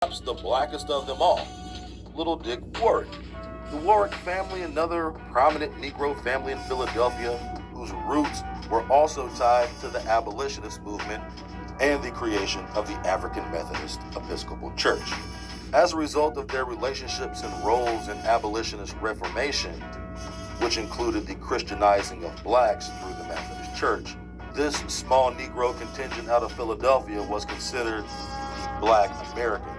perhaps the blackest of them all, Little Dick Warwick. The Warwick family, another prominent Negro family in Philadelphia, whose roots were also tied to the abolitionist movement and the creation of the African Methodist Episcopal Church. As a result of their relationships and roles in abolitionist reformation, which included the Christianizing of blacks through the Methodist Church, this small Negro contingent out of Philadelphia was considered the Black American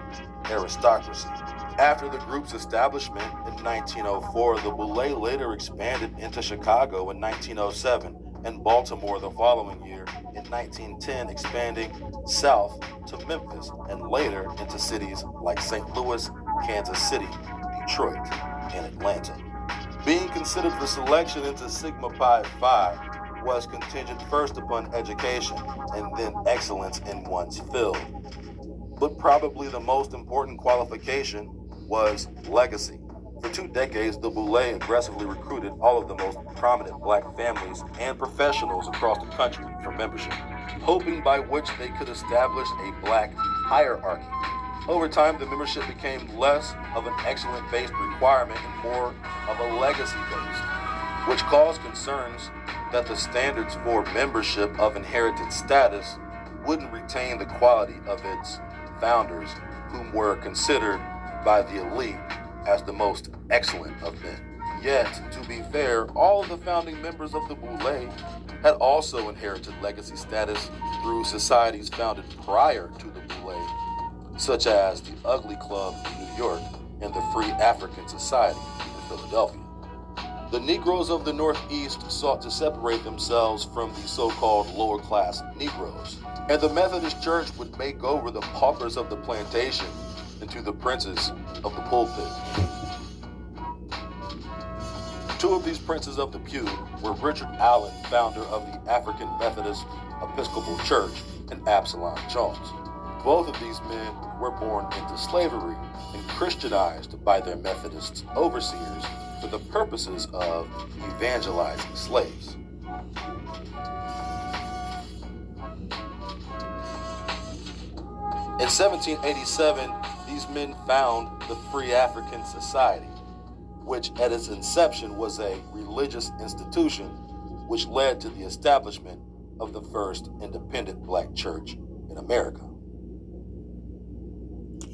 aristocracy. After the group's establishment in 1904, the Boulay later expanded into Chicago in 1907 and Baltimore the following year in 1910, expanding south to Memphis and later into cities like St. Louis, Kansas City, Detroit, and Atlanta. Being considered for selection into Sigma Pi Phi was contingent first upon education and then excellence in one's field. But probably the most important qualification was legacy. For 2 decades, the Boulay aggressively recruited all of the most prominent black families and professionals across the country for membership, hoping by which they could establish a black hierarchy. Over time, the membership became less of an excellent-based requirement and more of a legacy-based, which caused concerns that the standards for membership of inherited status wouldn't retain the quality of its founders, whom were considered by the elite as the most excellent of men. Yet, to be fair, all of the founding members of the Boulay had also inherited legacy status through societies founded prior to the Boulay, such as the Ugly Club in New York and the Free African Society in Philadelphia. The Negroes of the Northeast sought to separate themselves from the so-called lower-class Negroes, and the Methodist Church would make over the paupers of the plantation into the princes of the pulpit. 2 of these princes of the pew were Richard Allen, founder of the African Methodist Episcopal Church, and Absalom Jones. Both of these men were born into slavery and Christianized by their Methodist overseers for the purposes of evangelizing slaves. In 1787, these men found the Free African Society, which at its inception was a religious institution which led to the establishment of the first independent black church in America.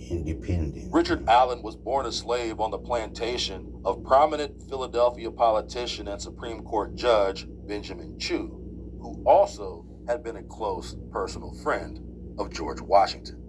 Independent. Richard Allen was born a slave on the plantation of prominent Philadelphia politician and Supreme Court Judge Benjamin Chew, who also had been a close personal friend of George Washington.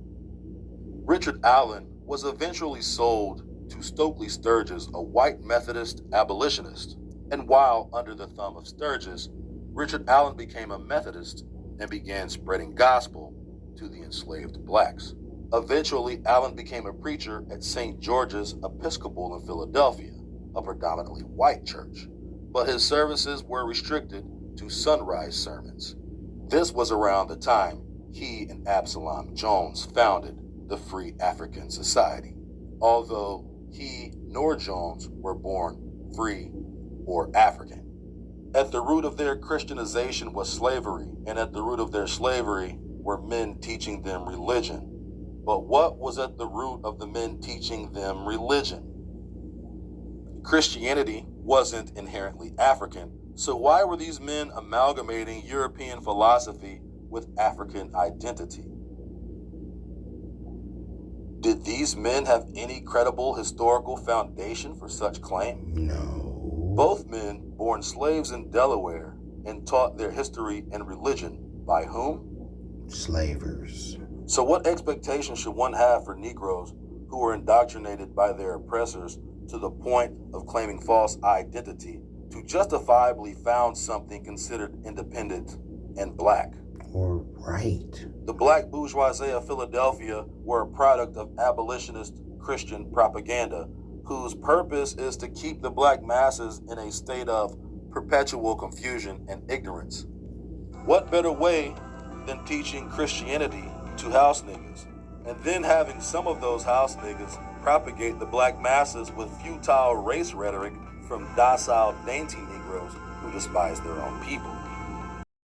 Richard Allen was eventually sold to Stokley Sturgis, a white Methodist abolitionist, and while under the thumb of Sturgis, Richard Allen became a Methodist and began spreading gospel to the enslaved blacks. Eventually, Allen became a preacher at St. George's Episcopal in Philadelphia, a predominantly white church, but his services were restricted to sunrise sermons. This was around the time he and Absalom Jones founded the Free African Society, although he nor Jones were born free or African. At the root of their Christianization was slavery, and at the root of their slavery were men teaching them religion. But what was at the root of the men teaching them religion? Christianity wasn't inherently African, so why were these men amalgamating European philosophy with African identity? Did these men have any credible historical foundation for such claim? No. Both men, born slaves in Delaware, and taught their history and religion by whom? Slavers. So what expectation should one have for Negroes who were indoctrinated by their oppressors to the point of claiming false identity to justifiably found something considered independent and black? Or right. The black bourgeoisie of Philadelphia were a product of abolitionist Christian propaganda, whose purpose is to keep the black masses in a state of perpetual confusion and ignorance. What better way than teaching Christianity to house niggas, and then having some of those house niggas propagate the black masses with futile race rhetoric from docile, dainty Negroes who despise their own people?